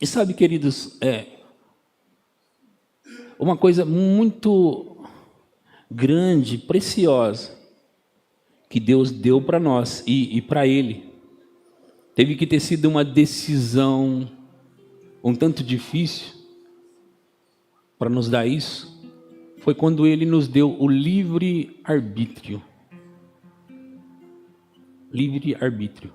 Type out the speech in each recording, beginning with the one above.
E sabe, queridos, uma coisa muito grande, preciosa, que Deus deu para nós e para Ele. Teve que ter sido uma decisão um tanto difícil para nos dar isso. Foi quando Ele nos deu o livre-arbítrio. Livre-arbítrio.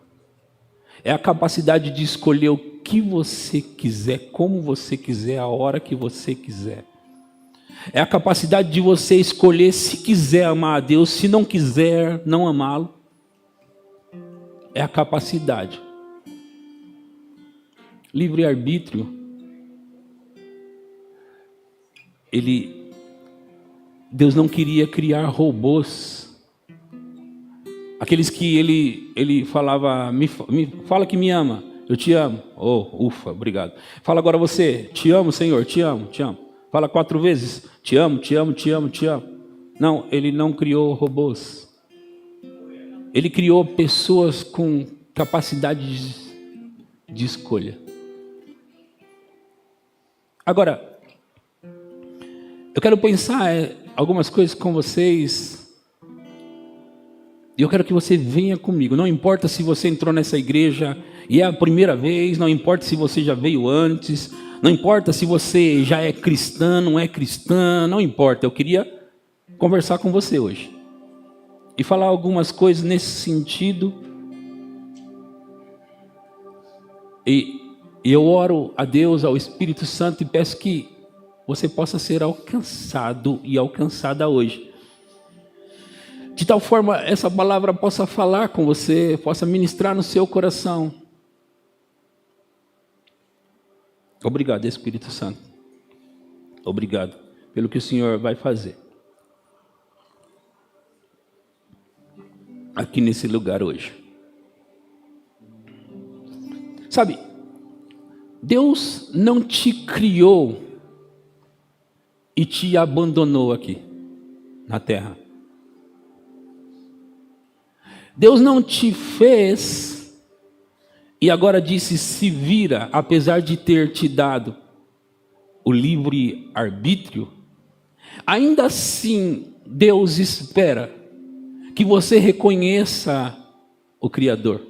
É a capacidade de escolher o que você quiser, como você quiser, a hora que você quiser. É a capacidade de você escolher se quiser amar a Deus, se não quiser não amá-lo. É a capacidade. Livre-arbítrio. Deus não queria criar robôs. Aqueles que ele falava, me fala que me ama, eu te amo. Oh, ufa, obrigado. Fala agora você, te amo, Senhor, te amo, te amo. Fala 4 vezes, te amo, te amo, te amo, te amo. Não, Ele não criou robôs. Ele criou pessoas com capacidade de escolha. Agora, eu quero pensar algumas coisas com vocês. E eu quero que você venha comigo. Não importa se você entrou nessa igreja e é a primeira vez, não importa se você já veio antes, não importa se você já é cristã, não é cristã, não importa. Eu queria conversar com você hoje e falar algumas coisas nesse sentido. E eu oro a Deus, ao Espírito Santo, e peço que você possa ser alcançado e alcançada hoje. De tal forma, essa palavra possa falar com você, possa ministrar no seu coração. Obrigado, Espírito Santo. Obrigado pelo que o Senhor vai fazer aqui nesse lugar hoje. Sabe, Deus não te criou e te abandonou aqui na terra. Deus não te fez e agora disse se vira, apesar de ter te dado o livre arbítrio. Ainda assim, Deus espera que você reconheça o Criador.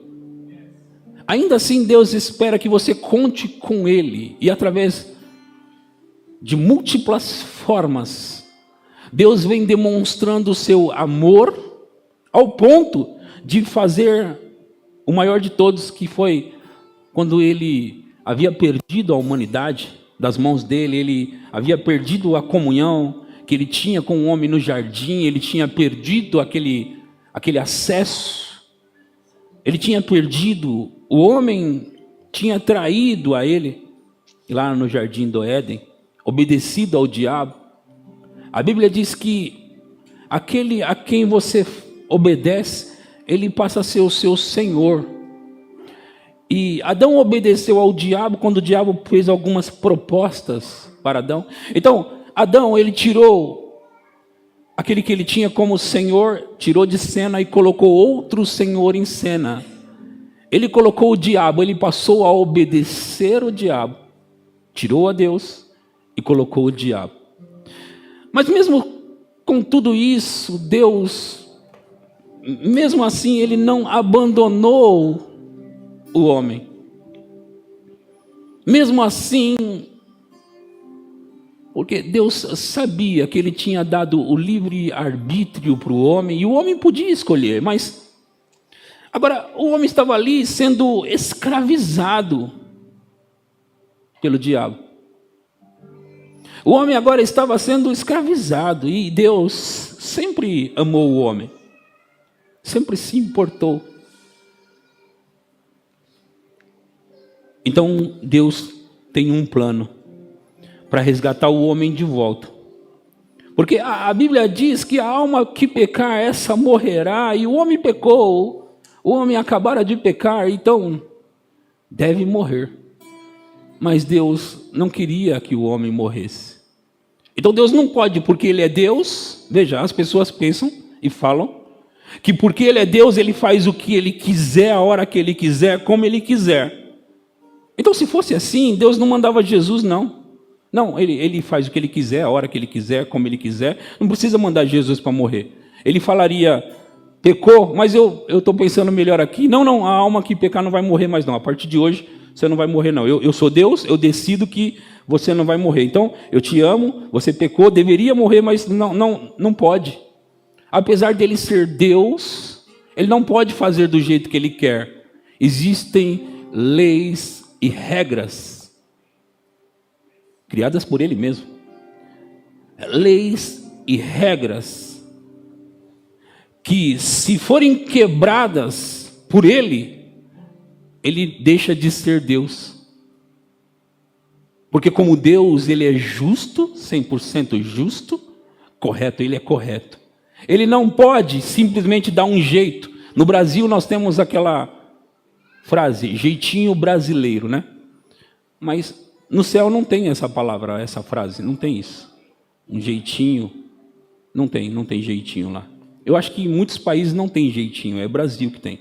Ainda assim, Deus espera que você conte com Ele. E através de múltiplas formas, Deus vem demonstrando o seu amor ao ponto de fazer o maior de todos, que foi quando Ele havia perdido a humanidade das mãos dele. Ele havia perdido a comunhão que ele tinha com o homem no jardim. Ele tinha perdido aquele acesso. Ele tinha perdido, o homem tinha traído a ele lá no jardim do Éden, obedecido ao diabo. A Bíblia diz que aquele a quem você obedece, ele passa a ser o seu senhor. E Adão obedeceu ao diabo quando o diabo fez algumas propostas para Adão. Então, Adão, ele tirou aquele que ele tinha como senhor, tirou de cena e colocou outro senhor em cena. Ele colocou o diabo, ele passou a obedecer o diabo. Tirou a Deus e colocou o diabo. Mas mesmo com tudo isso, Deus, mesmo assim, ele não abandonou o homem. Mesmo assim, porque Deus sabia que ele tinha dado o livre arbítrio para o homem, e o homem podia escolher, mas agora o homem estava ali sendo escravizado pelo diabo. O homem agora estava sendo escravizado, e Deus sempre amou o homem, sempre se importou. Então Deus tem um plano para resgatar o homem de volta. Porque a Bíblia diz que a alma que pecar, essa morrerá. E o homem pecou, o homem acabara de pecar, então deve morrer. Mas Deus não queria que o homem morresse. Então Deus não pode, porque Ele é Deus. Veja, as pessoas pensam e falam que porque Ele é Deus, Ele faz o que Ele quiser, a hora que Ele quiser, como Ele quiser. Então, se fosse assim, Deus não mandava Jesus, não. Não, ele faz o que ele quiser, a hora que ele quiser, como ele quiser. Não precisa mandar Jesus para morrer. Ele falaria, pecou, mas eu estou pensando melhor aqui. Não, a alma que pecar não vai morrer mais não. A partir de hoje, você não vai morrer não. Eu sou Deus, eu decido que você não vai morrer. Então, eu te amo, você pecou, deveria morrer, mas não pode. Apesar dele ser Deus, ele não pode fazer do jeito que ele quer. Existem leis e regras criadas por ele mesmo. Leis e regras que, se forem quebradas por ele deixa de ser Deus. Porque como Deus, ele é justo, 100% justo, correto, ele é correto. Ele não pode simplesmente dar um jeito. No Brasil nós temos aquela frase, jeitinho brasileiro, né? Mas no céu não tem essa palavra, essa frase, não tem isso. Um jeitinho, não tem jeitinho lá. Eu acho que em muitos países não tem jeitinho, é o Brasil que tem.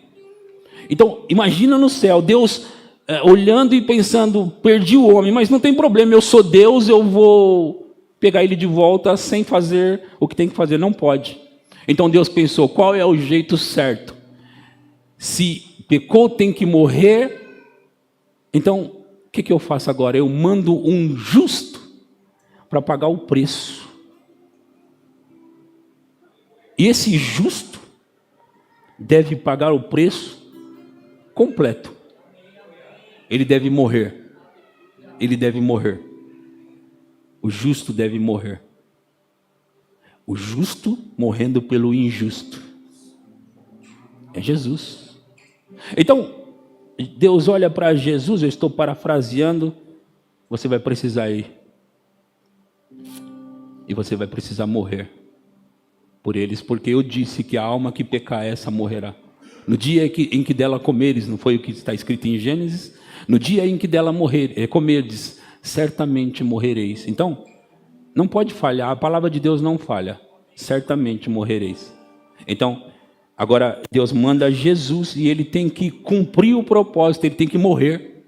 Então, imagina no céu, Deus olhando e pensando, perdi o homem, mas não tem problema, eu sou Deus, eu vou pegar ele de volta sem fazer o que tem que fazer, não pode. Então Deus pensou, qual é o jeito certo? Se pecou, tem que morrer, então o que eu faço agora? Eu mando um justo para pagar o preço. E esse justo deve pagar o preço completo. Ele deve morrer. Ele deve morrer. O justo deve morrer. O justo morrendo pelo injusto. É Jesus. Então, Deus olha para Jesus, eu estou parafraseando, você vai precisar ir. E você vai precisar morrer por eles, porque eu disse que a alma que pecar essa morrerá. No dia em que dela comeres, não foi o que está escrito em Gênesis? No dia em que dela comerdes, certamente morrereis. Então, não pode falhar, a palavra de Deus não falha. Certamente morrereis. Então, agora Deus manda Jesus e ele tem que cumprir o propósito, ele tem que morrer.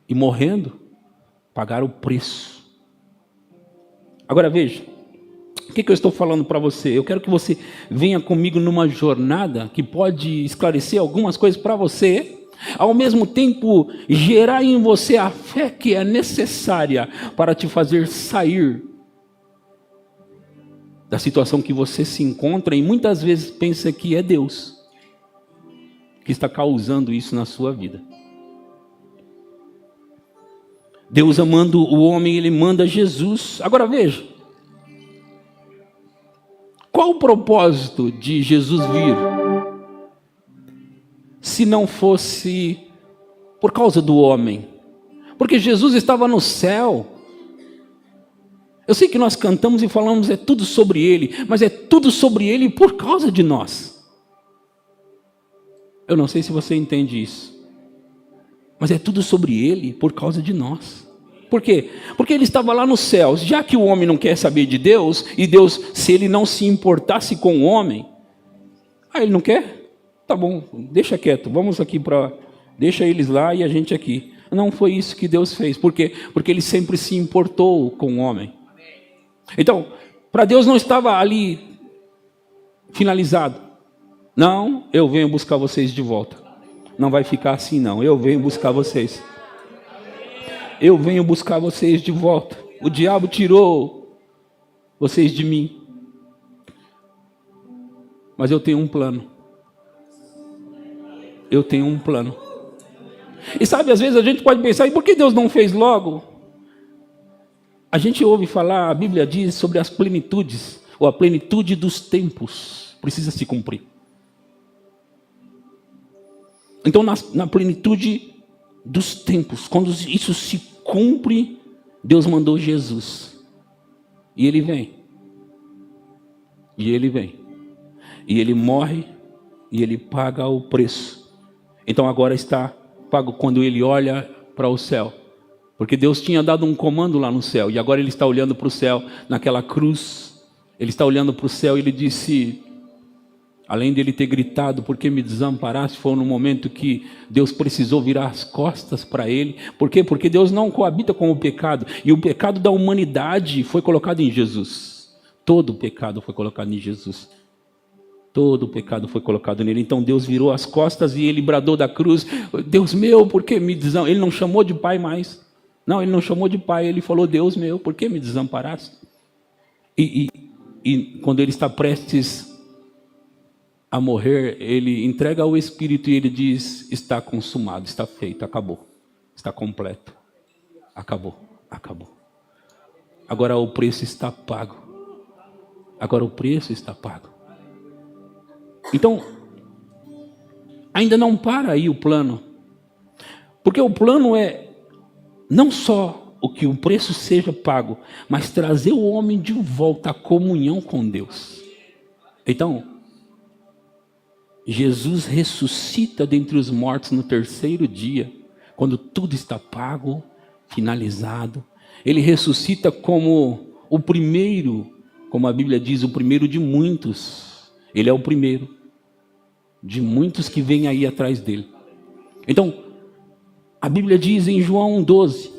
E morrendo, pagar o preço. Agora veja, o que eu estou falando para você? Eu quero que você venha comigo numa jornada que pode esclarecer algumas coisas para você, ao mesmo tempo gerar em você a fé que é necessária para te fazer sair da situação que você se encontra e muitas vezes pensa que é Deus que está causando isso na sua vida. Deus amando o homem, ele manda Jesus. Agora veja, qual o propósito de Jesus vir? Se não fosse por causa do homem. Porque Jesus estava no céu. Eu sei que nós cantamos e falamos é tudo sobre ele, mas é tudo sobre ele por causa de nós. Eu não sei se você entende isso. Mas é tudo sobre ele por causa de nós. Por quê? Porque ele estava lá nos céus. Já que o homem não quer saber de Deus, e Deus, se ele não se importasse com o homem, ele não quer? Tá bom, deixa quieto, vamos aqui para... Deixa eles lá e a gente aqui. Não foi isso que Deus fez. Por quê? Porque ele sempre se importou com o homem. Então, para Deus não estava ali finalizado. Não, eu venho buscar vocês de volta. Não vai ficar assim não, eu venho buscar vocês. Eu venho buscar vocês de volta. O diabo tirou vocês de mim. Mas eu tenho um plano. Eu tenho um plano. E sabe, às vezes a gente pode pensar, e por que Deus não fez logo? A gente ouve falar, a Bíblia diz sobre as plenitudes, ou a plenitude dos tempos, precisa se cumprir. Então, na plenitude dos tempos, quando isso se cumpre, Deus mandou Jesus. E ele vem. E ele vem. E ele morre, e ele paga o preço. Então agora está pago quando ele olha para o céu. Porque Deus tinha dado um comando lá no céu, e agora ele está olhando para o céu, naquela cruz. Ele está olhando para o céu e ele disse... além dele ter gritado, por que me desamparaste, foi no momento que Deus precisou virar as costas para ele. Por quê? Porque Deus não coabita com o pecado, e o pecado da humanidade foi colocado em Jesus. Todo o pecado foi colocado em Jesus. Todo o pecado foi colocado nele. Então Deus virou as costas e ele bradou da cruz: Deus meu, por que me desamparaste? Ele não chamou de pai mais. Não, ele não chamou de pai, ele falou: Deus meu, por que me desamparaste? E quando ele está prestes a morrer, ele entrega ao Espírito e ele diz: está consumado, está feito, acabou, está completo, acabou, acabou. Agora o preço está pago. Agora o preço está pago. Então, ainda não para aí o plano, porque o plano é não só o que o preço seja pago, mas trazer o homem de volta à comunhão com Deus. Então, Jesus ressuscita dentre os mortos no terceiro dia, quando tudo está pago, finalizado. Ele ressuscita como o primeiro, como a Bíblia diz, o primeiro de muitos. Ele é o primeiro de muitos que vêm aí atrás dele. Então, a Bíblia diz em João 12,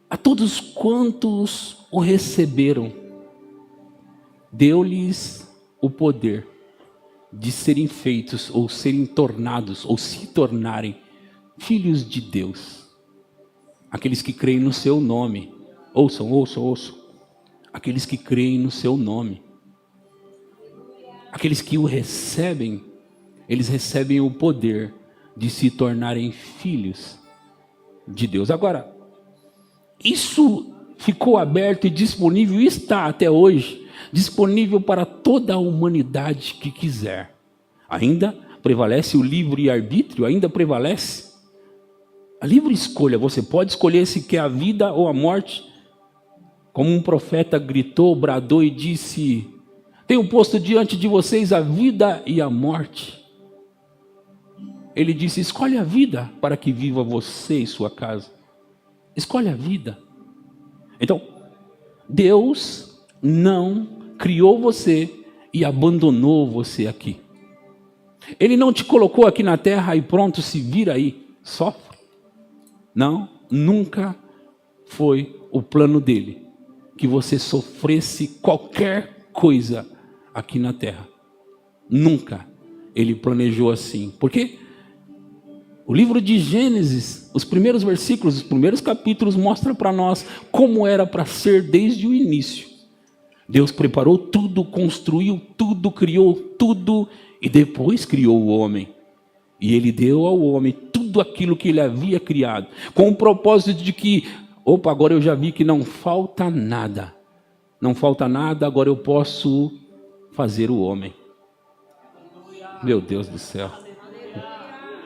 a todos quantos o receberam, deu-lhes o poder de serem feitos, ou serem tornados, ou se tornarem filhos de Deus. Aqueles que creem no seu nome. Ouçam. Aqueles que creem no seu nome. Aqueles que o recebem, eles recebem o poder de se tornarem filhos de Deus. Agora, isso ficou aberto e disponível, e está até hoje, disponível para toda a humanidade que quiser. Ainda prevalece o livre-arbítrio, ainda prevalece a livre escolha. Você pode escolher se quer a vida ou a morte. Como um profeta gritou, bradou e disse: tenho posto diante de vocês a vida e a morte. Ele disse: escolhe a vida para que viva você e sua casa. Escolhe a vida. Então, Deus não criou você e abandonou você aqui. Ele não te colocou aqui na terra e pronto, se vira aí, sofre. Não, nunca foi o plano dele que você sofresse qualquer coisa aqui na terra. Nunca ele planejou assim. Porque o livro de Gênesis, os primeiros versículos, os primeiros capítulos mostram para nós como era para ser desde o início. Deus preparou tudo, construiu tudo, criou tudo e depois criou o homem. E ele deu ao homem tudo aquilo que ele havia criado, com o propósito de que, agora eu já vi que não falta nada. Não falta nada, agora eu posso fazer o homem. Meu Deus do céu.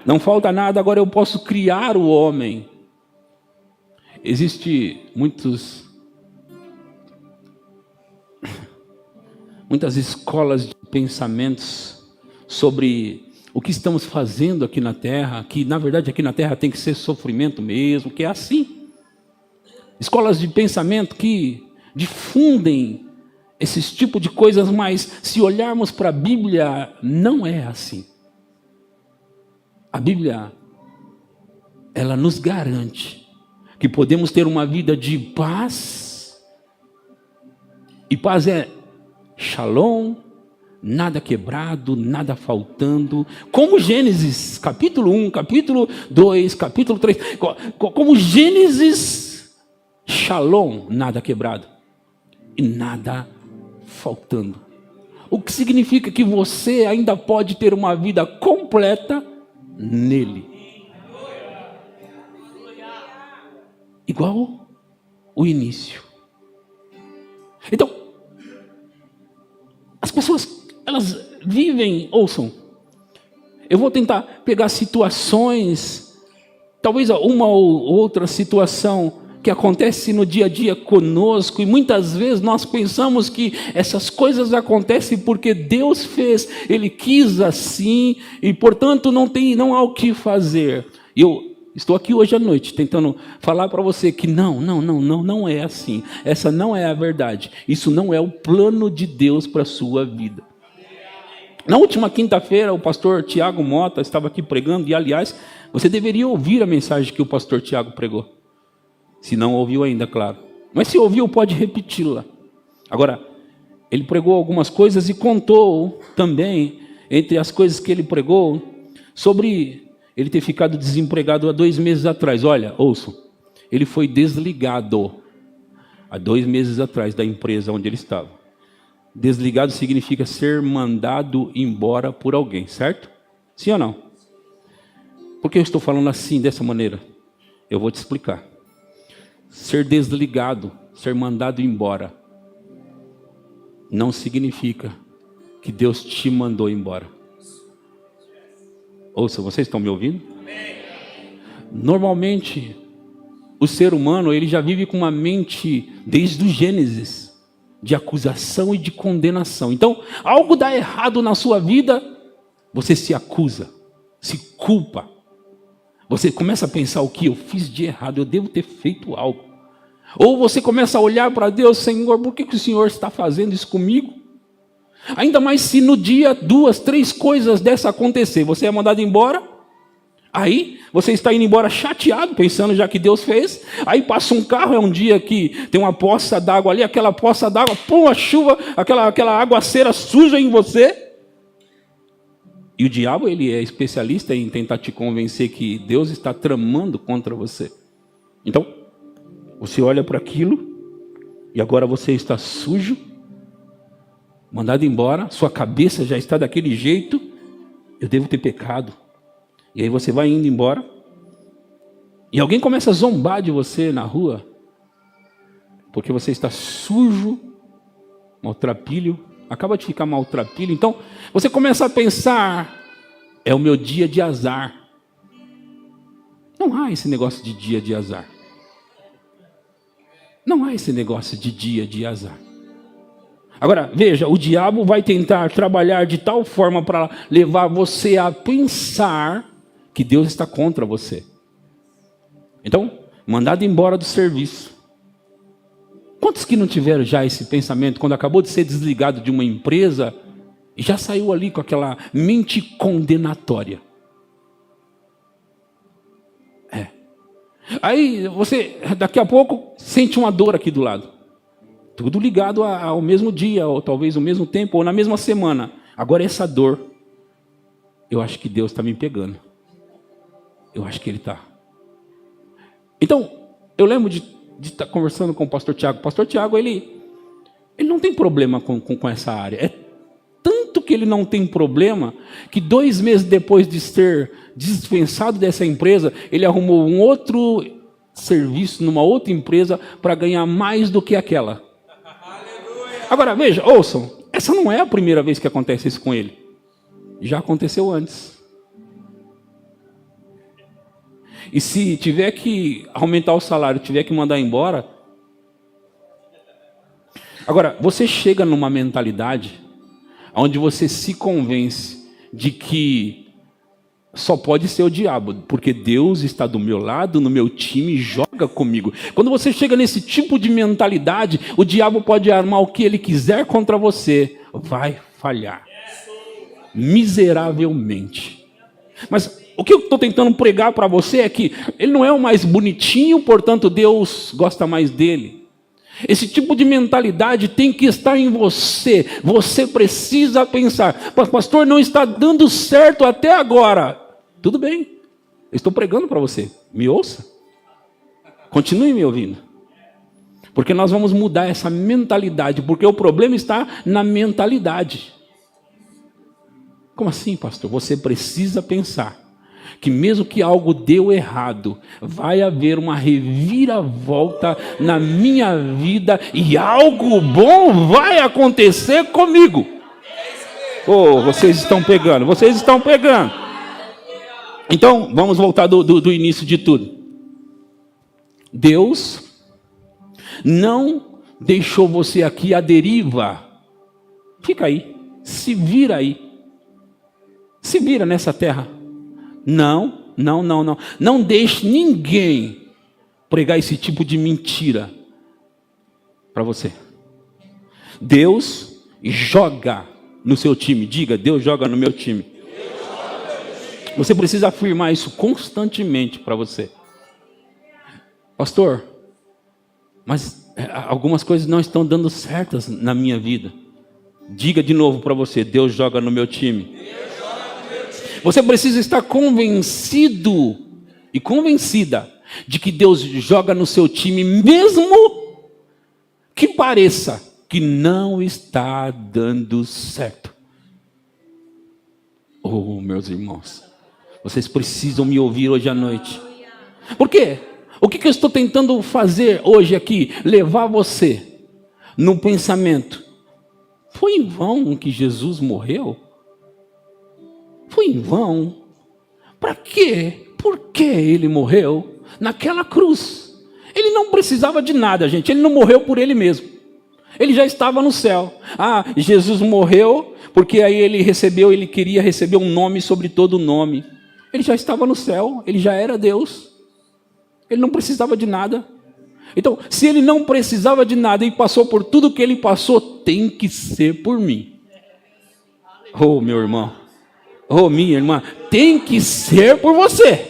Não falta nada, agora eu posso criar o homem. Existe muitas escolas de pensamentos sobre o que estamos fazendo aqui na terra, que na verdade aqui na terra tem que ser sofrimento mesmo, que é assim. Escolas de pensamento que difundem esses tipos de coisas, mas se olharmos para a Bíblia, não é assim. A Bíblia, ela nos garante que podemos ter uma vida de paz, e paz é shalom, nada quebrado, nada faltando, como Gênesis, capítulo 1, capítulo 2, capítulo 3, como Gênesis, shalom, nada quebrado, e nada faltando. O que significa que você ainda pode ter uma vida completa nele. Igual o início. Então, as pessoas, elas vivem, ouçam, eu vou tentar pegar situações, talvez uma ou outra situação que acontece no dia a dia conosco, e muitas vezes nós pensamos que essas coisas acontecem porque Deus fez, Ele quis assim, e portanto não há o que fazer. E eu estou aqui hoje à noite tentando falar para você que não é assim. Essa não é a verdade. Isso não é o plano de Deus para a sua vida. Na última quinta-feira, o pastor Tiago Mota estava aqui pregando, e aliás, você deveria ouvir a mensagem que o pastor Tiago pregou. Se não ouviu ainda, claro. Mas se ouviu, pode repeti-la. Agora, ele pregou algumas coisas e contou também, entre as coisas que ele pregou, sobre ele ter ficado desempregado há 2 meses atrás. Olha, ouçam, ele foi desligado há 2 meses atrás da empresa onde ele estava. Desligado significa ser mandado embora por alguém, certo? Sim ou não? Por que eu estou falando assim, dessa maneira? Eu vou te explicar. Ser desligado, ser mandado embora, não significa que Deus te mandou embora. Ouça, vocês estão me ouvindo? Normalmente, o ser humano, ele já vive com uma mente, desde o Gênesis, de acusação e de condenação. Então, algo dá errado na sua vida, você se acusa, se culpa. Você começa a pensar: o que eu fiz de errado? Eu devo ter feito algo. Ou você começa a olhar para Deus: Senhor, por que o Senhor está fazendo isso comigo? Ainda mais se no dia 2, 3 coisas dessa acontecer, você é mandado embora. Aí você está indo embora chateado, pensando já que Deus fez. Aí passa um carro, é um dia que tem uma poça d'água ali, aquela poça d'água, pum, a chuva, aquela aguaceira suja em você. E o diabo, ele é especialista em tentar te convencer que Deus está tramando contra você. Então, você olha para aquilo e agora você está sujo, mandado embora, sua cabeça já está daquele jeito: eu devo ter pecado. E aí você vai indo embora, e alguém começa a zombar de você na rua, porque você está sujo, maltrapilho, acaba de ficar maltrapilho. Então você começa a pensar: é o meu dia de azar. Não há esse negócio de dia de azar. Não há esse negócio de dia de azar. Agora, veja, o diabo vai tentar trabalhar de tal forma para levar você a pensar que Deus está contra você. Então, mandado embora do serviço. Quantos que não tiveram já esse pensamento quando acabou de ser desligado de uma empresa e já saiu ali com aquela mente condenatória? Aí você, daqui a pouco, sente uma dor aqui do lado. Tudo ligado ao mesmo dia, ou talvez ao mesmo tempo, ou na mesma semana. Agora essa dor, eu acho que Deus está me pegando. Eu acho que Ele está. Então, eu lembro de estar conversando com o pastor Tiago. O pastor Tiago, ele não tem problema com essa área. É tanto que ele não tem problema, que 2 meses depois de ser dispensado dessa empresa, ele arrumou um outro serviço numa outra empresa para ganhar mais do que aquela. Agora, veja, ouçam, essa não é a primeira vez que acontece isso com ele. Já aconteceu antes. E se tiver que aumentar o salário, tiver que mandar embora... Agora, você chega numa mentalidade onde você se convence de que só pode ser o diabo, porque Deus está do meu lado, no meu time, joga comigo. Quando você chega nesse tipo de mentalidade, o diabo pode armar o que ele quiser contra você, vai falhar miseravelmente. Mas o que eu estou tentando pregar para você é que ele não é o mais bonitinho, portanto Deus gosta mais dele. Esse tipo de mentalidade tem que estar em você. Você precisa pensar: pastor, não está dando certo até agora. Tudo bem, eu estou pregando para você. Me ouça. Continue me ouvindo. Porque nós vamos mudar essa mentalidade. Porque o problema está na mentalidade. Como assim, pastor? Você precisa pensar que mesmo que algo deu errado, vai haver uma reviravolta na minha vida e algo bom vai acontecer comigo. Oh, vocês estão pegando, vocês estão pegando. Então, vamos voltar do início de tudo. Deus não deixou você aqui à deriva. Fica aí, se vira aí. Se vira nessa terra. Não. Não deixe ninguém pregar esse tipo de mentira para você. Deus joga no seu time. Diga, Deus joga no meu time. Você precisa afirmar isso constantemente para você. Pastor, mas algumas coisas não estão dando certas na minha vida. Diga de novo para você, Deus joga no meu time. Você precisa estar convencido e convencida de que Deus joga no seu time, mesmo que pareça que não está dando certo. Oh, meus irmãos, vocês precisam me ouvir hoje à noite. Por quê? O que eu estou tentando fazer hoje aqui? Levar você no pensamento. Foi em vão que Jesus morreu? Foi em vão? Para quê? Por que ele morreu naquela cruz? Ele não precisava de nada, gente. Ele não morreu por ele mesmo. Ele já estava no céu. Jesus morreu porque aí ele queria receber um nome sobre todo o nome. Ele já estava no céu, ele já era Deus. Ele não precisava de nada. Então, se ele não precisava de nada e passou por tudo que ele passou, tem que ser por mim. Oh, meu irmão. Oh, minha irmã. Tem que ser por você.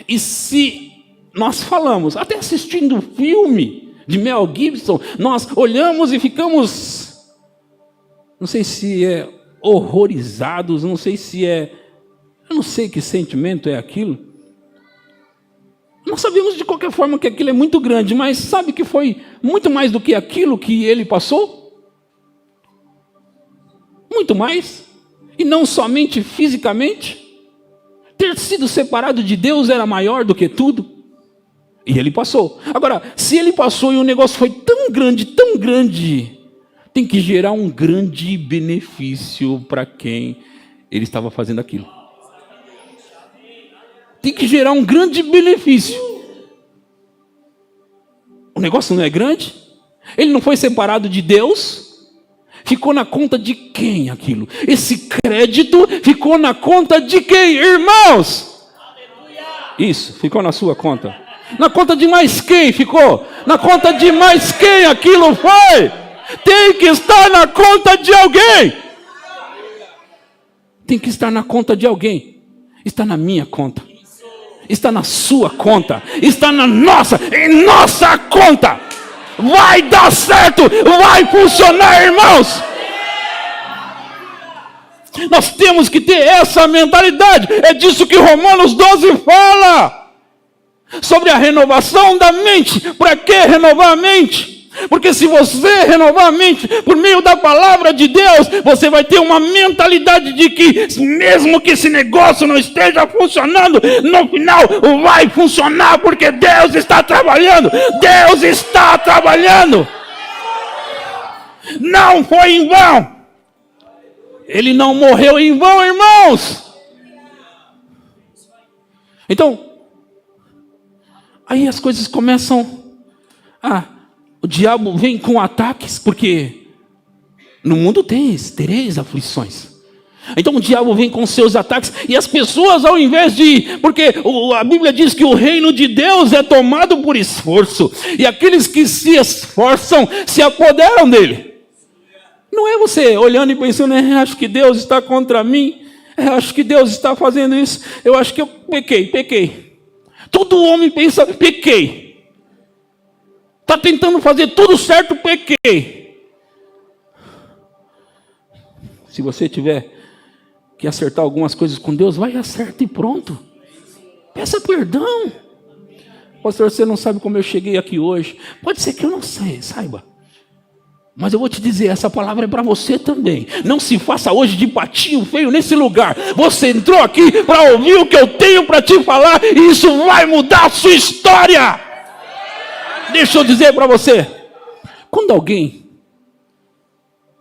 E se nós falamos, até assistindo o filme de Mel Gibson, nós olhamos e ficamos, não sei se é horrorizados, não sei se é, eu não sei que sentimento é aquilo. Nós sabemos de qualquer forma que aquilo é muito grande, mas sabe que foi muito mais do que aquilo que ele passou? Muito mais. E não somente fisicamente. Ter sido separado de Deus era maior do que tudo. E ele passou. Agora, se ele passou e o negócio foi tão grande, tem que gerar um grande benefício para quem ele estava fazendo aquilo. Tem que gerar um grande benefício. O negócio não é grande? Ele não foi separado de Deus? Ficou na conta de quem aquilo? Esse crédito ficou na conta de quem, irmãos? Isso, ficou na sua conta. Na conta de mais quem ficou? Na conta de mais quem aquilo foi? Tem que estar na conta de alguém. Tem que estar na conta de alguém. Está na minha conta. Está na sua conta, está na nossa, em nossa conta. Vai dar certo, vai funcionar, irmãos. Nós temos que ter essa mentalidade. É disso que Romanos 12 fala. Sobre a renovação da mente. Para que renovar a mente? Porque se você renovar a mente por meio da palavra de Deus, você vai ter uma mentalidade de que mesmo que esse negócio não esteja funcionando, no final vai funcionar porque Deus está trabalhando. Deus está trabalhando. Não foi em vão. Ele não morreu em vão, irmãos. Então, aí as coisas começam o diabo vem com ataques, porque no mundo tereis aflições. Então o diabo vem com seus ataques, e as pessoas ao invés de... Porque a Bíblia diz que o reino de Deus é tomado por esforço, e aqueles que se esforçam se apoderam dele. Não é você olhando e pensando, acho que Deus está contra mim, acho que Deus está fazendo isso, eu acho que eu pequei. Todo homem pensa, pequei. Está tentando fazer tudo certo, pequei. Se você tiver que acertar algumas coisas com Deus, vai e acerta e pronto. Peça perdão. Pastor, você não sabe como eu cheguei aqui hoje. Pode ser que eu não saiba. Mas eu vou te dizer, essa palavra é para você também. Não se faça hoje de patinho feio nesse lugar. Você entrou aqui para ouvir o que eu tenho para te falar, e isso vai mudar a sua história. Deixa eu dizer para você, quando alguém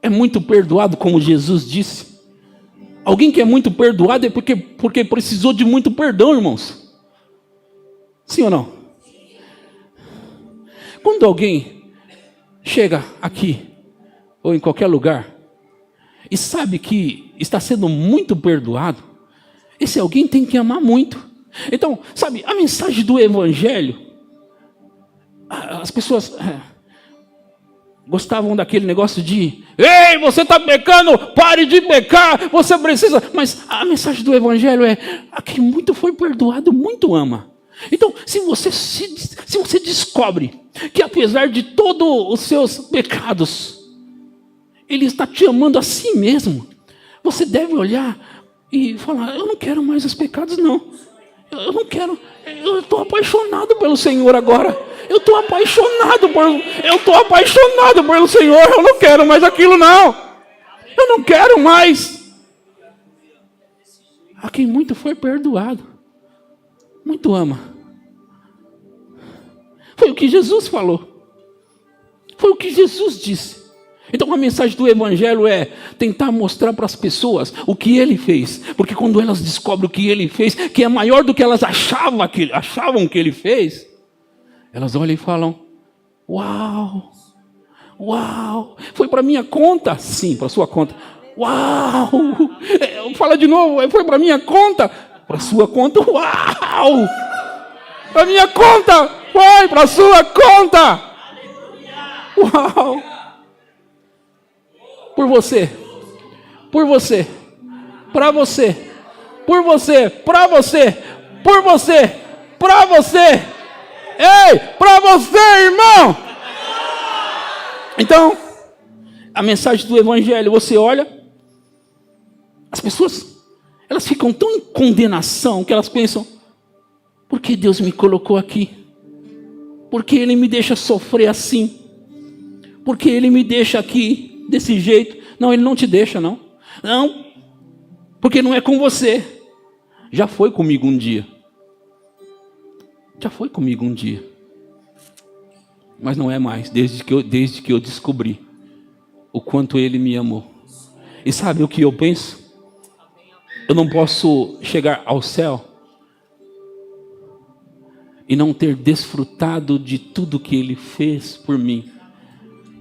é muito perdoado, como Jesus disse, alguém que é muito perdoado é porque precisou de muito perdão, irmãos. Sim ou não? Quando alguém chega aqui, ou em qualquer lugar, e sabe que está sendo muito perdoado, esse alguém tem que amar muito. Então, sabe, a mensagem do Evangelho, as pessoas gostavam daquele negócio de: ei, você está pecando, pare de pecar, você precisa. Mas a mensagem do Evangelho é: a quem muito foi perdoado, muito ama. Então, se você descobre que apesar de todos os seus pecados, Ele está te amando a si mesmo, você deve olhar e falar: eu não quero mais os pecados, não. Eu não quero. Eu estou apaixonado pelo Senhor agora. Eu estou apaixonado pelo Senhor. Eu não quero mais aquilo, não. Eu não quero mais. A quem muito foi perdoado, muito ama. Foi o que Jesus falou. Foi o que Jesus disse. Então a mensagem do Evangelho é tentar mostrar para as pessoas o que Ele fez. Porque quando elas descobrem o que Ele fez, que é maior do que elas achavam que Ele fez, elas olham e falam: uau, uau, foi para minha conta? Sim, para a sua conta. Uau, fala de novo: foi para minha conta? Para a sua conta. Uau, para minha conta, foi para a sua conta. Uau. Por você, para você, para você, ei, para você, irmão. Então, a mensagem do Evangelho, você olha, as pessoas, elas ficam tão em condenação que elas pensam: por que Deus me colocou aqui? Por que Ele me deixa sofrer assim? Por que Ele me deixa aqui desse jeito? Não, Ele não te deixa, não. Não, porque não é com você. Já foi comigo um dia. Já foi comigo um dia. Mas não é mais, desde que eu descobri o quanto Ele me amou. E sabe o que eu penso? Eu não posso chegar ao céu e não ter desfrutado de tudo que Ele fez por mim.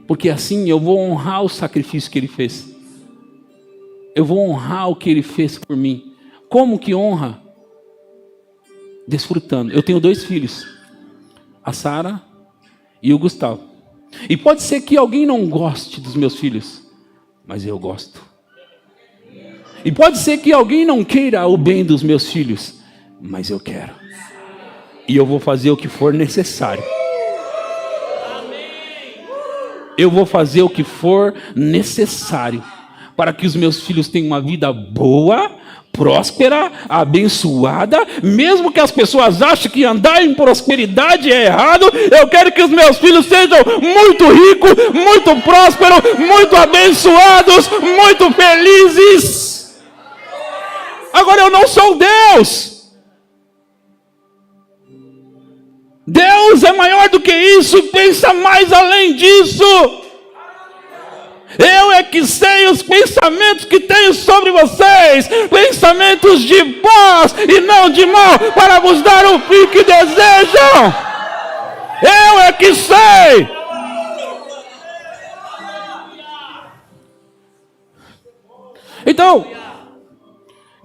Porque assim eu vou honrar o sacrifício que Ele fez. Eu vou honrar o que Ele fez por mim. Como que honra? Desfrutando. Eu tenho 2 filhos, a Sara e o Gustavo. E pode ser que alguém não goste dos meus filhos, mas eu gosto. E pode ser que alguém não queira o bem dos meus filhos, mas eu quero. E eu vou fazer o que for necessário. Eu vou fazer o que for necessário para que os meus filhos tenham uma vida boa, próspera, abençoada. Mesmo que as pessoas achem que andar em prosperidade é errado, eu quero que os meus filhos sejam muito ricos, muito prósperos, muito abençoados, muito felizes. Agora, eu não sou Deus. Deus é maior do que isso e pensa mais além disso. Eu é que sei os pensamentos que tenho sobre vocês, pensamentos de paz e não de mal, para vos dar o fim que desejam. Eu é que sei. Então,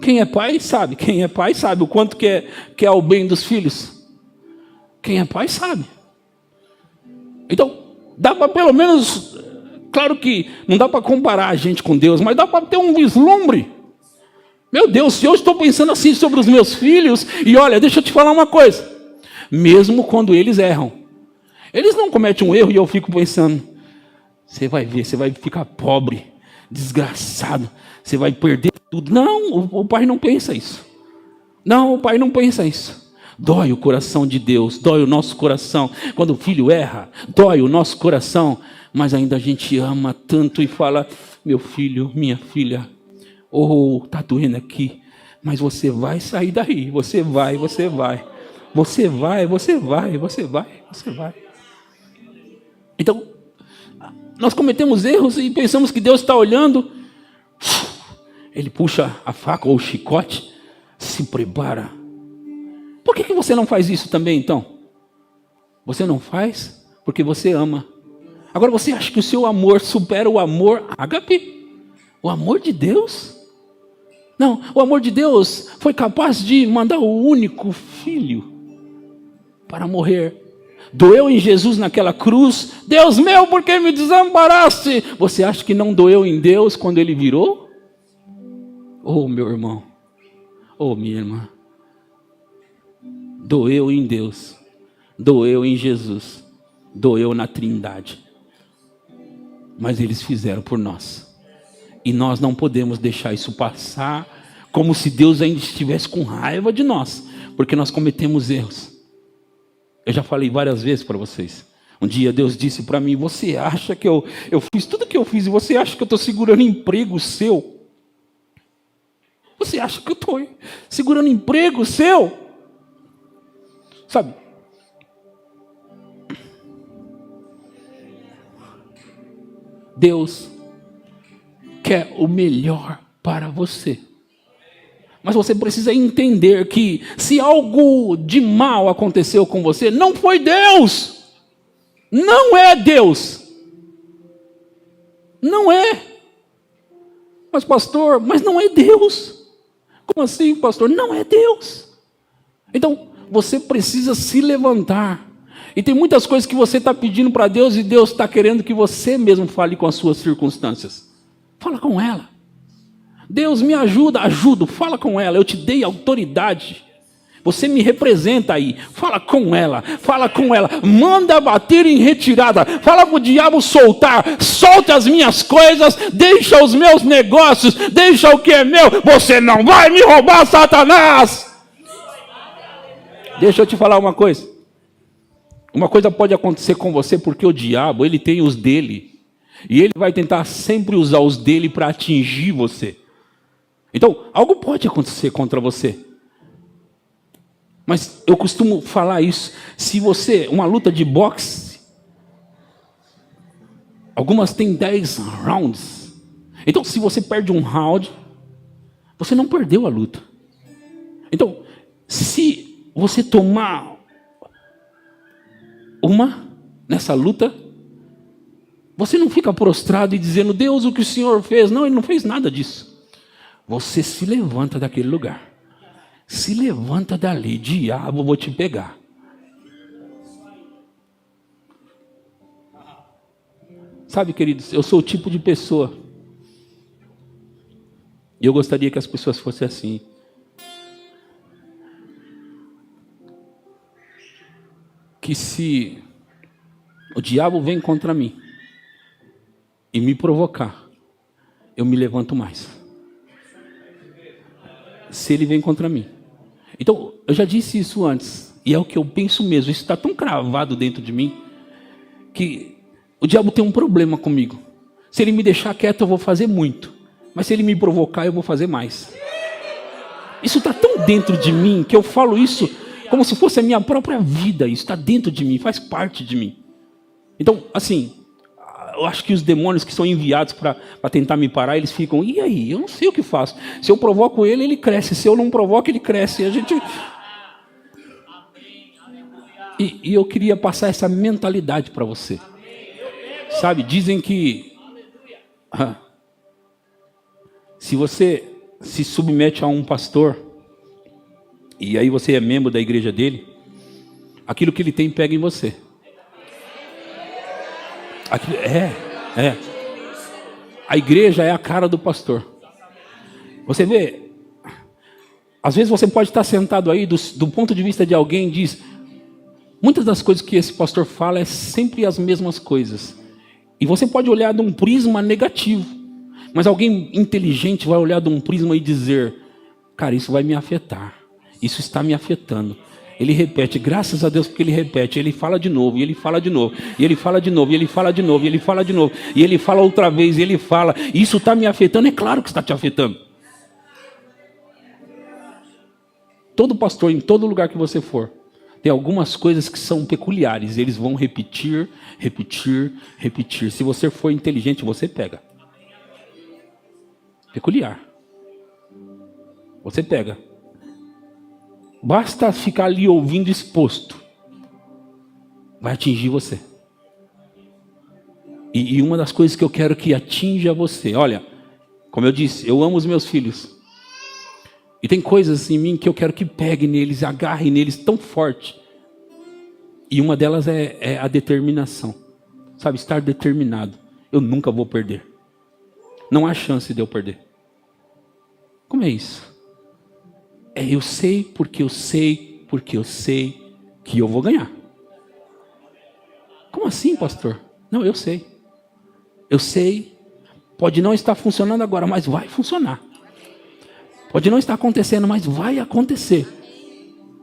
quem é pai sabe. Quem é pai sabe o quanto que é o bem dos filhos. Quem é pai sabe. Então, dá para pelo menos, claro que não dá para comparar a gente com Deus, mas dá para ter um vislumbre. Meu Deus, se eu estou pensando assim sobre os meus filhos, e olha, deixa eu te falar uma coisa, mesmo quando eles erram, eles não cometem um erro e eu fico pensando: você vai ver, você vai ficar pobre, desgraçado, você vai perder tudo. Não, o pai não pensa isso. Não, o pai não pensa isso. Dói o coração de Deus, dói o nosso coração. Quando o filho erra, dói o nosso coração. Mas ainda a gente ama tanto e fala: meu filho, minha filha, tá doendo aqui, mas você vai sair daí. Você vai. Então, nós cometemos erros e pensamos que Deus está olhando. Ele puxa a faca ou o chicote, se prepara. Por que você não faz isso também, então? Você não faz porque você ama. Agora, você acha que o seu amor supera o amor ágape? O amor de Deus? Não, o amor de Deus foi capaz de mandar o único filho para morrer Doeu em Jesus naquela cruz. Deus meu, por que me desamparaste? Você acha que não doeu em Deus quando ele virou? Oh, meu irmão. Oh, minha irmã. Doeu em Deus. Doeu em Jesus. Doeu na Trindade. Mas eles fizeram por nós. E nós não podemos deixar isso passar como se Deus ainda estivesse com raiva de nós, porque nós cometemos erros. Eu já falei várias vezes para vocês. Um dia Deus disse para mim: você acha que eu fiz tudo o que eu fiz e você acha que eu estou segurando emprego seu? Você acha que eu estou segurando emprego seu? Sabe? Deus quer o melhor para você. Mas você precisa entender que se algo de mal aconteceu com você, não foi Deus. Não é Deus. Não é. Mas pastor, mas não é Deus. Como assim, pastor? Não é Deus. Então, você precisa se levantar. E tem muitas coisas que você está pedindo para Deus e Deus está querendo que você mesmo fale com as suas circunstâncias. Fala com ela. Deus me ajuda, ajudo, fala com ela, eu te dei autoridade. Você me representa aí, fala com ela, manda bater em retirada, fala para o diabo soltar, solte as minhas coisas, deixa os meus negócios, deixa o que é meu, você não vai me roubar, Satanás. Deixa eu te falar uma coisa pode acontecer com você, porque o diabo, ele tem os dele, e ele vai tentar sempre usar os dele para atingir você. Então, algo pode acontecer contra você. Mas eu costumo falar isso. Se você, uma luta de boxe, algumas têm 10 rounds. Então, se você perde um round, você não perdeu a luta. Então, se você tomar uma nessa luta, você não fica prostrado e dizendo: Deus, o que o Senhor fez? Não, Ele não fez nada disso. Você se levanta daquele lugar. Se levanta dali. Diabo, vou te pegar. Sabe, queridos, eu sou o tipo de pessoa. E eu gostaria que as pessoas fossem assim. Que se o diabo vem contra mim e me provocar, eu me levanto mais. Se ele vem contra mim. Então, eu já disse isso antes, e é o que eu penso mesmo, isso está tão cravado dentro de mim, que o diabo tem um problema comigo. Se ele me deixar quieto, eu vou fazer muito, mas se ele me provocar, eu vou fazer mais. Isso está tão dentro de mim, que eu falo isso como se fosse a minha própria vida. Isso está dentro de mim, faz parte de mim. Então, assim, eu acho que os demônios que são enviados para tentar me parar, eles ficam: e aí? Eu não sei o que faço. Se eu provoco ele, ele cresce. Se eu não provoco, ele cresce. E a gente... E eu queria passar essa mentalidade para você. Sabe, dizem que se você se submete a um pastor, e aí você é membro da igreja dele, aquilo que ele tem pega em você. A igreja é a cara do pastor. Você vê, às vezes você pode estar sentado aí, do ponto de vista de alguém, diz: muitas das coisas que esse pastor fala é sempre as mesmas coisas. E você pode olhar de um prisma negativo, mas alguém inteligente vai olhar de um prisma e dizer: cara, isso vai me afetar, isso está me afetando. Ele repete, graças a Deus, porque ele repete, ele fala de novo, e ele fala de novo, e ele fala de novo, e ele fala de novo, e ele fala de novo, e ele fala outra vez, e ele fala, isso está me afetando. É claro que está te afetando. Todo pastor, em todo lugar que você for, tem algumas coisas que são peculiares, eles vão repetir, repetir, repetir. Se você for inteligente, você pega. Peculiar. Você pega. Basta ficar ali ouvindo exposto. Vai atingir você. E uma das coisas que eu quero que atinja você, olha, como eu disse, eu amo os meus filhos. E tem coisas em mim que eu quero que pegue neles, agarre neles tão forte, E uma delas é a determinação. Sabe, estar determinado. Eu nunca vou perder. Não há chance de eu perder. Como é isso? Eu sei porque eu sei que eu vou ganhar. Como assim, pastor? Não, eu sei. Eu sei. Pode não estar funcionando agora, mas vai funcionar. Pode não estar acontecendo, mas vai acontecer.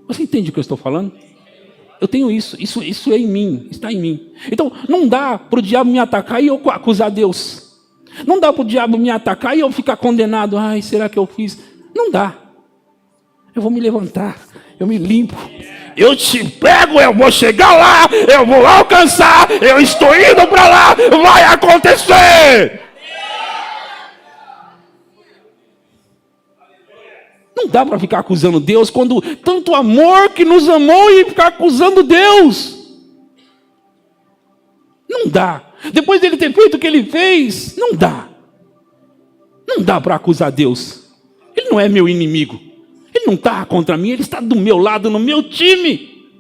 Você entende o que eu estou falando? Eu tenho isso é em mim, está em mim. Então, não dá para o diabo me atacar e eu acusar Deus. Não dá para o diabo me atacar e eu ficar condenado. Ai, será que eu fiz? Não dá. Eu vou me levantar, eu me limpo. Eu te pego, eu vou chegar lá, eu vou alcançar, eu estou indo para lá, vai acontecer. Não dá para ficar acusando Deus quando tanto amor que nos amou e ficar acusando Deus. Não dá. Depois dele ter feito o que ele fez, não dá. Não dá para acusar Deus. Ele não é meu inimigo. Ele não está contra mim, ele está do meu lado, no meu time.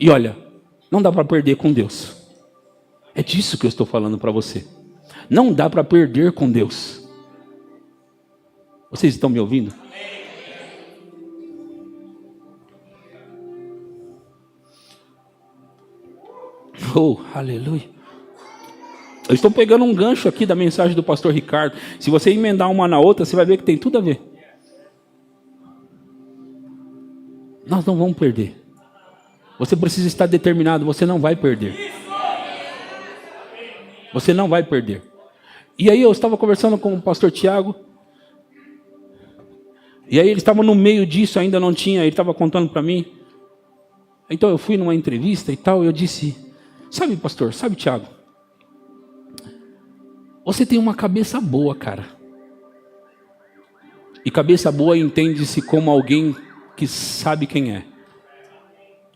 E olha, não dá para perder com Deus. É disso que eu estou falando para você. Não dá para perder com Deus. Vocês estão me ouvindo? Oh, aleluia. Eu estou pegando um gancho aqui da mensagem do pastor Ricardo. Se você emendar uma na outra, você vai ver que tem tudo a ver. Nós não vamos perder. Você precisa estar determinado, você não vai perder. Você não vai perder. E aí eu estava conversando com o pastor Tiago. E aí ele estava no meio disso, ainda não tinha, ele estava contando para mim. Então eu fui numa entrevista e tal, e eu disse, sabe pastor, sabe Tiago, você tem uma cabeça boa, cara. E cabeça boa entende-se como alguém que sabe quem é.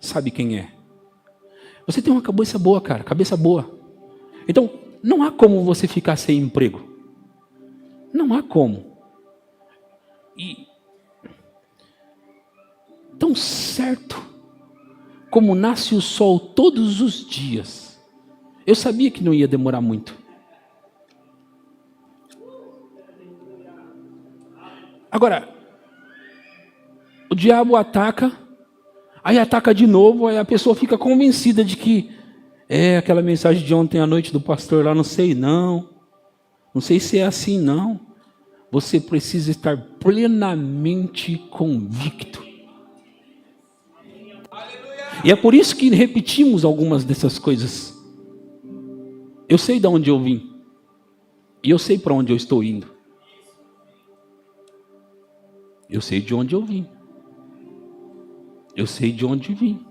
Sabe quem é. Você tem uma cabeça boa, cara, cabeça boa. Então, não há como você ficar sem emprego. Não há como. E tão certo como nasce o sol todos os dias. Eu sabia que não ia demorar muito. Agora, o diabo ataca, aí ataca de novo, aí a pessoa fica convencida de que aquela mensagem de ontem à noite do pastor lá, não sei se é assim não. Você precisa estar plenamente convicto. E é por isso que repetimos algumas dessas coisas. Eu sei de onde eu vim. E eu sei para onde eu estou indo. Eu sei de onde eu vim. Eu sei de onde vim.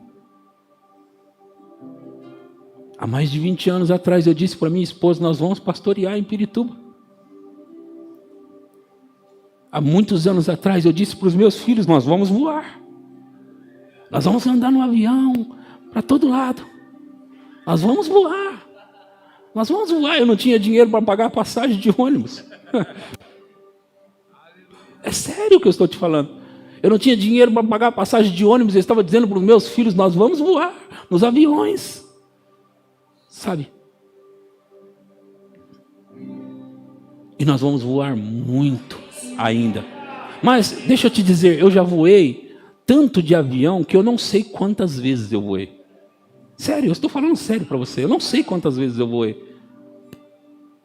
Há mais de 20 anos atrás eu disse para minha esposa, nós vamos pastorear em Pirituba. Há muitos anos atrás eu disse para os meus filhos, nós vamos voar. Nós vamos andar no avião para todo lado. Nós vamos voar. Nós vamos voar. Eu não tinha dinheiro para pagar a passagem de ônibus. É sério o que eu estou te falando. Eu não tinha dinheiro para pagar a passagem de ônibus. Eu estava dizendo para os meus filhos, nós vamos voar nos aviões. Sabe? E nós vamos voar muito ainda. Mas deixa eu te dizer, eu já voei tanto de avião que eu não sei quantas vezes eu voei. Sério, eu estou falando sério para você. Eu não sei quantas vezes eu voei.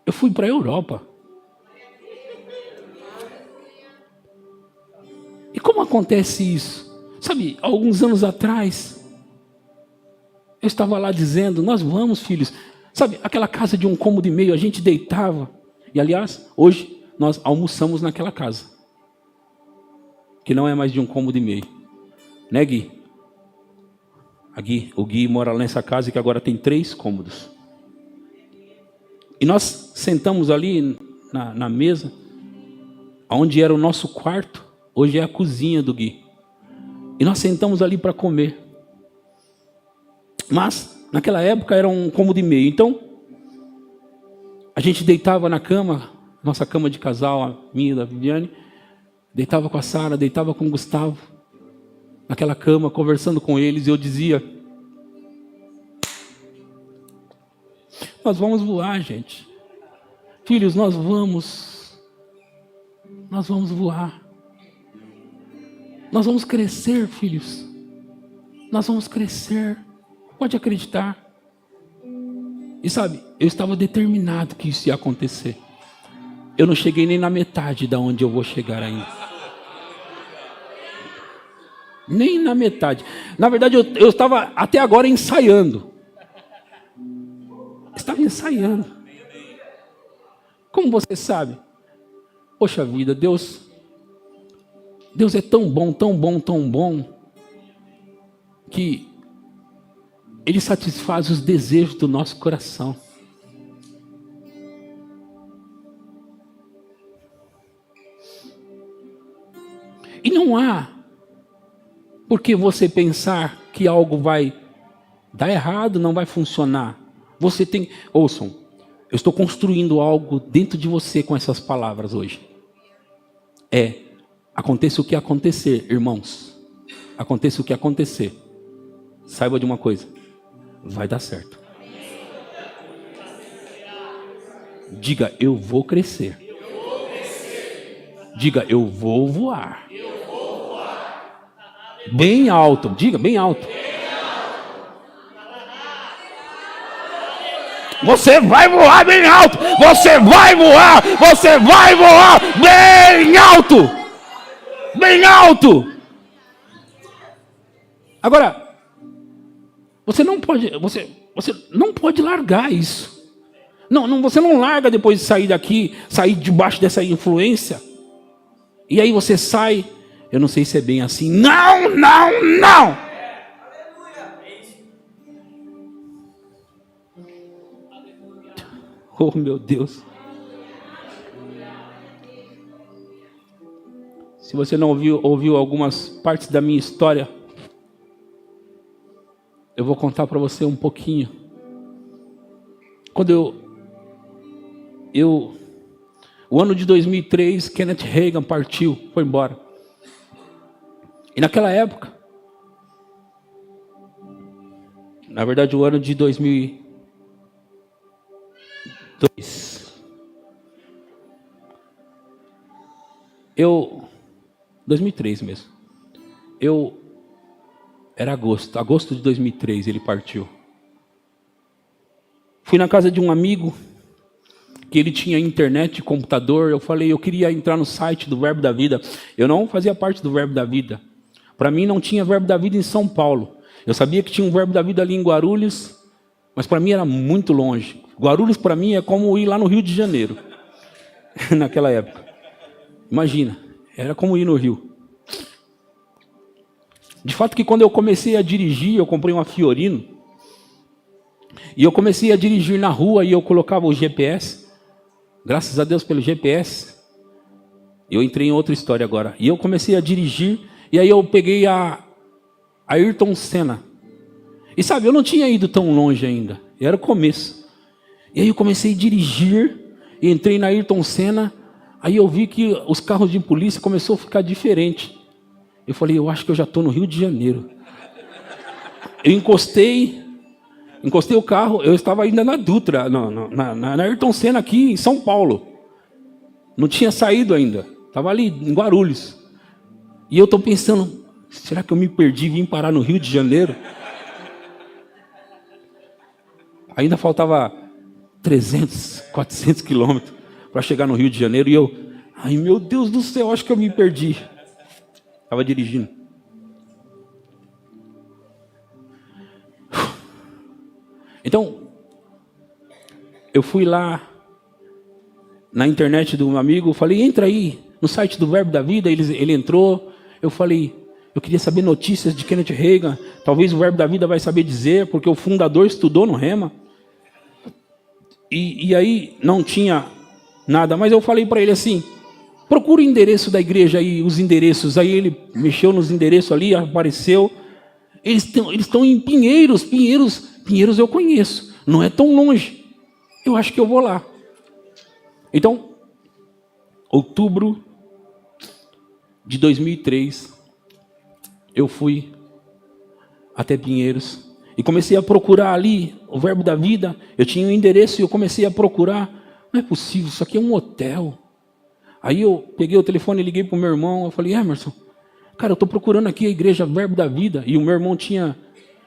Eu fui para a Europa. E como acontece isso? Sabe, alguns anos atrás, eu estava lá dizendo, nós vamos, filhos. Sabe, aquela casa de 1,5 cômodo, a gente deitava. E aliás, hoje nós almoçamos naquela casa. Que não é mais de 1,5 cômodo. Né, Gui? O Gui mora nessa casa que agora tem 3 cômodos. E nós sentamos ali na mesa, onde era o nosso quarto. Hoje é a cozinha do Gui. E nós sentamos ali para comer. Mas, naquela época, era 1,5 cômodo. Então, a gente deitava na cama, nossa cama de casal, a minha e da Viviane, deitava com a Sara, deitava com o Gustavo, naquela cama, conversando com eles, e eu dizia, Nós vamos voar, gente. Filhos, nós vamos voar. Nós vamos crescer, filhos. Nós vamos crescer. Pode acreditar. E sabe, eu estava determinado que isso ia acontecer. Eu não cheguei nem na metade da onde eu vou chegar ainda. Nem na metade. Na verdade, eu estava até agora ensaiando. Estava ensaiando. Como você sabe? Poxa vida, Deus é tão bom, tão bom, tão bom, que Ele satisfaz os desejos do nosso coração. E não há por que você pensar que algo vai dar errado, não vai funcionar. Você tem... Ouçam, eu estou construindo algo dentro de você com essas palavras hoje. Aconteça o que acontecer, irmãos. Aconteça o que acontecer. Saiba de uma coisa. Vai dar certo. Diga, eu vou crescer. Diga, eu vou voar. Bem alto. Diga, bem alto. Você vai voar bem alto. Você vai voar. Você vai voar bem alto. Bem alto. Agora, você não pode largar isso. Não, você não larga depois de sair daqui, sair debaixo dessa influência. E aí você sai, eu não sei se é bem assim. Não. Oh, meu Deus. Se você não ouviu algumas partes da minha história, eu vou contar para você um pouquinho. Quando o ano de 2003, Kenneth Hagin partiu, foi embora. E naquela época, na verdade o ano de 2002, 2003 mesmo, era agosto de 2003 ele partiu. Fui na casa de um amigo, que ele tinha internet, computador. Eu falei, eu queria entrar no site do Verbo da Vida. Eu não fazia parte do Verbo da Vida. Para mim não tinha Verbo da Vida em São Paulo. Eu sabia que tinha um Verbo da Vida ali em Guarulhos, mas para mim era muito longe. Guarulhos para mim é como ir lá no Rio de Janeiro, naquela época. Imagina, era como ir no Rio. De fato que quando eu comecei a dirigir, eu comprei uma Fiorino, e eu comecei a dirigir na rua e eu colocava o GPS. Graças a Deus pelo GPS. Eu entrei em outra história agora. E eu comecei a dirigir, e aí eu peguei a Ayrton Senna. E sabe, eu não tinha ido tão longe ainda. Era o começo. E aí eu comecei a dirigir, e entrei na Ayrton Senna. Aí eu vi que os carros de polícia começaram a ficar diferente. Eu falei, eu acho que eu já estou no Rio de Janeiro. Eu encostei o carro, eu estava ainda na Dutra, na Ayrton Senna aqui em São Paulo. Não tinha saído ainda, estava ali em Guarulhos. E eu estou pensando, será que eu me perdi e vim parar no Rio de Janeiro? Ainda faltava 300, 400 quilômetros para chegar no Rio de Janeiro. E eu, ai meu Deus do céu, acho que eu me perdi. Estava dirigindo. Então, eu fui lá na internet do meu amigo, falei, entra aí no site do Verbo da Vida. Ele entrou, eu falei, eu queria saber notícias de Kenneth Hagin, talvez o Verbo da Vida vai saber dizer, porque o fundador estudou no Rema. E aí não tinha nada, mas eu falei para ele assim, procura o endereço da igreja aí, os endereços. Aí ele mexeu nos endereços ali, apareceu. Eles estão em Pinheiros eu conheço, não é tão longe. Eu acho que eu vou lá. Então, outubro de 2003, eu fui até Pinheiros E comecei a procurar ali o Verbo da Vida. Eu tinha um endereço e eu comecei a procurar. Não é possível, isso aqui é um hotel. Aí eu peguei o telefone e liguei para o meu irmão. Eu falei, Emerson, cara, eu estou procurando aqui a igreja Verbo da Vida. E o meu irmão tinha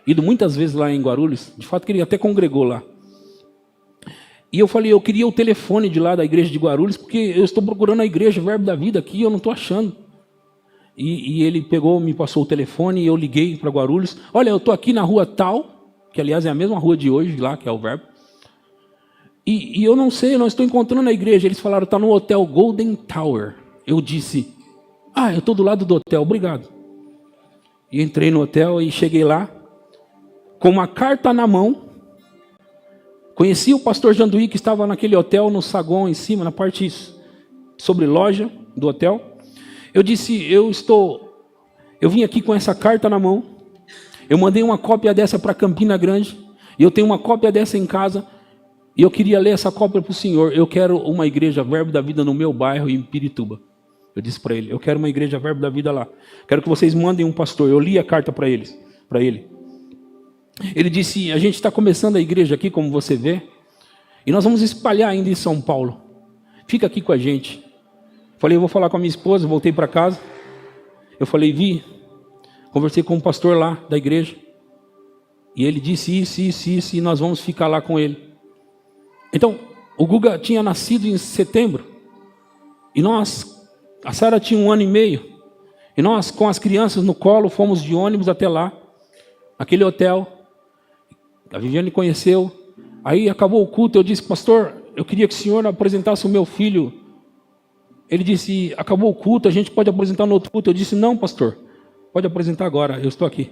ido muitas vezes lá em Guarulhos. De fato, que ele até congregou lá. E eu falei, eu queria o telefone de lá da igreja de Guarulhos, porque eu estou procurando a igreja Verbo da Vida aqui e eu não estou achando. E ele pegou, me passou o telefone e eu liguei para Guarulhos. Olha, eu estou aqui na rua tal, que aliás é a mesma rua de hoje lá, que é o Verbo. E eu não sei, eu não estou encontrando a igreja. Eles falaram, está no hotel Golden Tower. Eu disse, eu estou do lado do hotel, obrigado. E entrei no hotel e cheguei lá, com uma carta na mão. Conheci o pastor Janduí, que estava naquele hotel, no saguão em cima, na parte sobre loja do hotel. Eu disse, eu vim aqui com essa carta na mão. Eu mandei uma cópia dessa para Campina Grande. E eu tenho uma cópia dessa em casa. E eu queria ler essa cópia para o senhor. Eu quero uma igreja Verbo da Vida no meu bairro, em Pirituba. Eu disse para ele, eu quero uma igreja Verbo da Vida lá. Quero que vocês mandem um pastor. Eu li a carta para ele. Ele disse, a gente está começando a igreja aqui, como você vê. E nós vamos espalhar ainda em São Paulo. Fica aqui com a gente. Falei, eu vou falar com a minha esposa, voltei para casa. Eu falei, conversei com um pastor lá da igreja. E ele disse isso, e nós vamos ficar lá com ele. Então, o Guga tinha nascido em setembro. E a Sara tinha 1 ano e meio. E nós, com as crianças no colo, fomos de ônibus até lá, naquele hotel. A Viviane conheceu. Aí acabou o culto, eu disse, pastor, eu queria que o senhor apresentasse o meu filho. Ele disse, acabou o culto, a gente pode apresentar no outro culto. Eu disse, não, pastor, pode apresentar agora, eu estou aqui.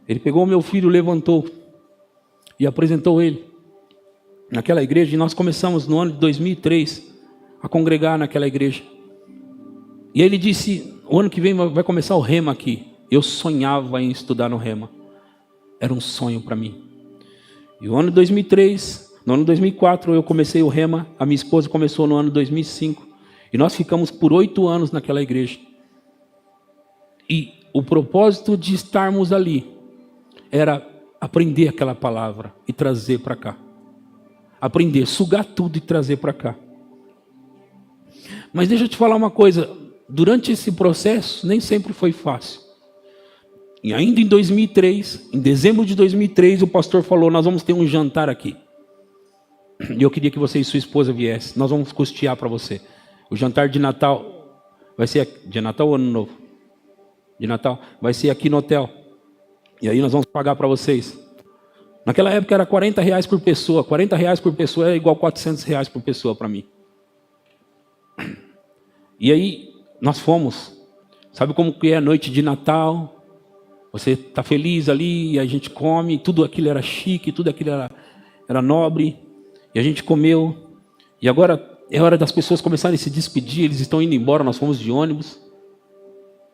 Ele pegou o meu filho, levantou e apresentou ele naquela igreja. E nós começamos no ano de 2003 a congregar naquela igreja. E aí ele disse, o ano que vem vai começar o Rema aqui. Eu sonhava em estudar no Rema. Era um sonho para mim. E o ano de 2003, no ano de 2004 eu comecei o Rema. A minha esposa começou no ano de 2005. E nós ficamos por 8 anos naquela igreja. E o propósito de estarmos ali era aprender aquela palavra e trazer para cá. Aprender, sugar tudo e trazer para cá. Mas deixa eu te falar uma coisa. Durante esse processo, nem sempre foi fácil. E ainda em 2003, em dezembro de 2003, o pastor falou, nós vamos ter um jantar aqui. E eu queria que você e sua esposa viessem. Nós vamos custear para você. O jantar de Natal vai ser de Natal ou Ano Novo? De Natal. Vai ser aqui no hotel. E aí nós vamos pagar para vocês. Naquela época era R$40 por pessoa. R$40 por pessoa é igual R$400 por pessoa para mim. E aí nós fomos. Sabe como que é a noite de Natal? Você está feliz ali, e a gente come. Tudo aquilo era chique, tudo aquilo era nobre. E a gente comeu. E agora é hora das pessoas começarem a se despedir. Eles estão indo embora, nós fomos de ônibus.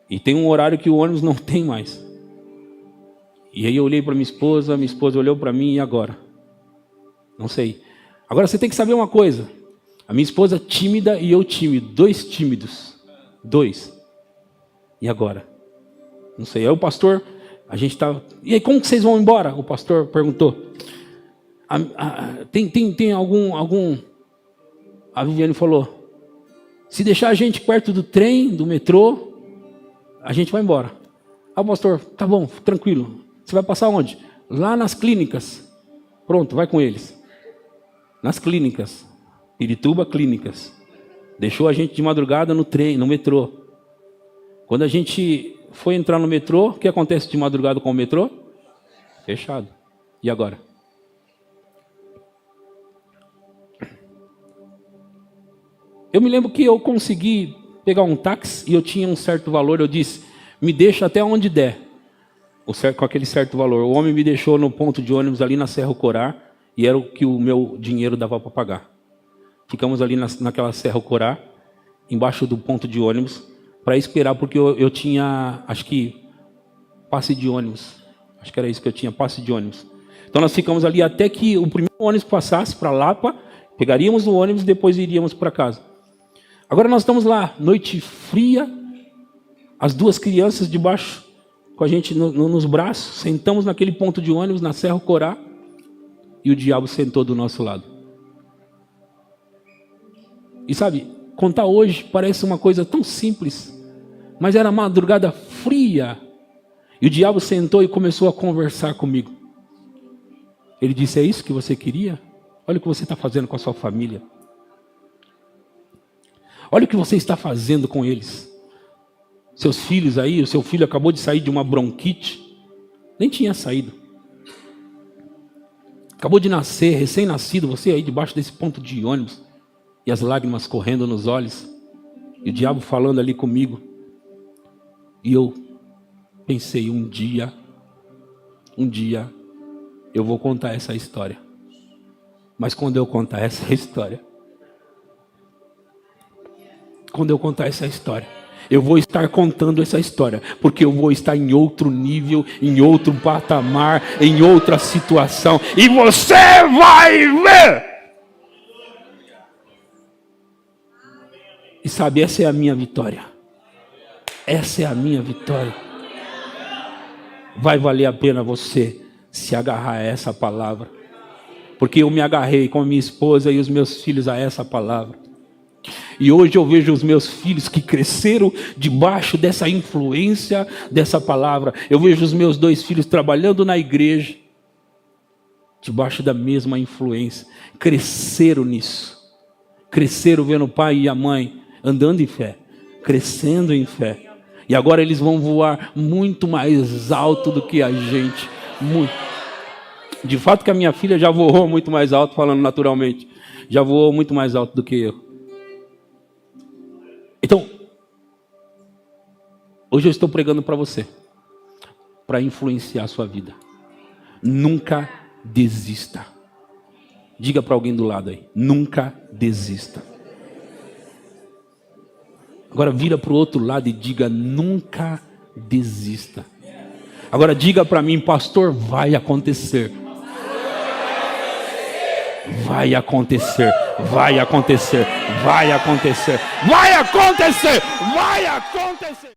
E tem um horário que o ônibus não tem mais. E aí eu olhei para minha esposa olhou para mim, e agora? Não sei. Agora você tem que saber uma coisa. A minha esposa tímida e eu tímido. 2 tímidos. 2. E agora? Não sei. Aí o pastor, a gente estava... E aí, como que vocês vão embora? O pastor perguntou. Tem algum... A Viviane falou, se deixar a gente perto do trem, do metrô, a gente vai embora. Ah, pastor, tá bom, tranquilo. Você vai passar onde? Lá nas clínicas. Pronto, vai com eles. Nas clínicas. Pirituba Clínicas. Deixou a gente de madrugada no trem, no metrô. Quando a gente foi entrar no metrô, o que acontece de madrugada com o metrô? Fechado. E agora? Eu me lembro que eu consegui pegar um táxi e eu tinha um certo valor. Eu disse, me deixa até onde der, com aquele certo valor. O homem me deixou no ponto de ônibus ali na Serra Corá e era o que o meu dinheiro dava para pagar. Ficamos ali naquela Serra Corá, embaixo do ponto de ônibus, para esperar, porque eu tinha, acho que, passe de ônibus. Acho que era isso que eu tinha, passe de ônibus. Então nós ficamos ali até que o primeiro ônibus passasse para Lapa, pegaríamos o ônibus e depois iríamos para casa. Agora nós estamos lá, noite fria, as 2 crianças debaixo, com a gente nos braços, sentamos naquele ponto de ônibus, na Serra Corá, e o diabo sentou do nosso lado. E sabe, contar hoje parece uma coisa tão simples, mas era madrugada fria, e o diabo sentou e começou a conversar comigo. Ele disse: é isso que você queria? Olha o que você está fazendo com a sua família. Olha o que você está fazendo com eles. Seus filhos aí, o seu filho acabou de sair de uma bronquite. Nem tinha saído. Acabou de nascer, recém-nascido, você aí debaixo desse ponto de ônibus. E as lágrimas correndo nos olhos. E o diabo falando ali comigo. E eu pensei, um dia eu vou contar essa história. Mas quando eu contar essa história, eu vou estar contando essa história, porque eu vou estar em outro nível, em outro patamar, em outra situação, e você vai ver. E sabe, essa é a minha vitória. Essa é a minha vitória. Vai valer a pena você se agarrar a essa palavra, porque eu me agarrei com a minha esposa e os meus filhos a essa palavra. E hoje eu vejo os meus filhos que cresceram debaixo dessa influência dessa palavra. Eu vejo os meus 2 filhos trabalhando na igreja, debaixo da mesma influência. Cresceram nisso. Cresceram vendo o pai e a mãe andando em fé, crescendo em fé. E agora eles vão voar muito mais alto do que a gente. Muito. De fato que a minha filha já voou muito mais alto, falando naturalmente. Já voou muito mais alto do que eu. Então, hoje eu estou pregando para você, para influenciar a sua vida. Nunca desista. Diga para alguém do lado aí, nunca desista. Agora vira para o outro lado e diga, nunca desista. Agora diga para mim, pastor, vai acontecer. Vai acontecer, vai acontecer, vai acontecer, vai acontecer, vai acontecer.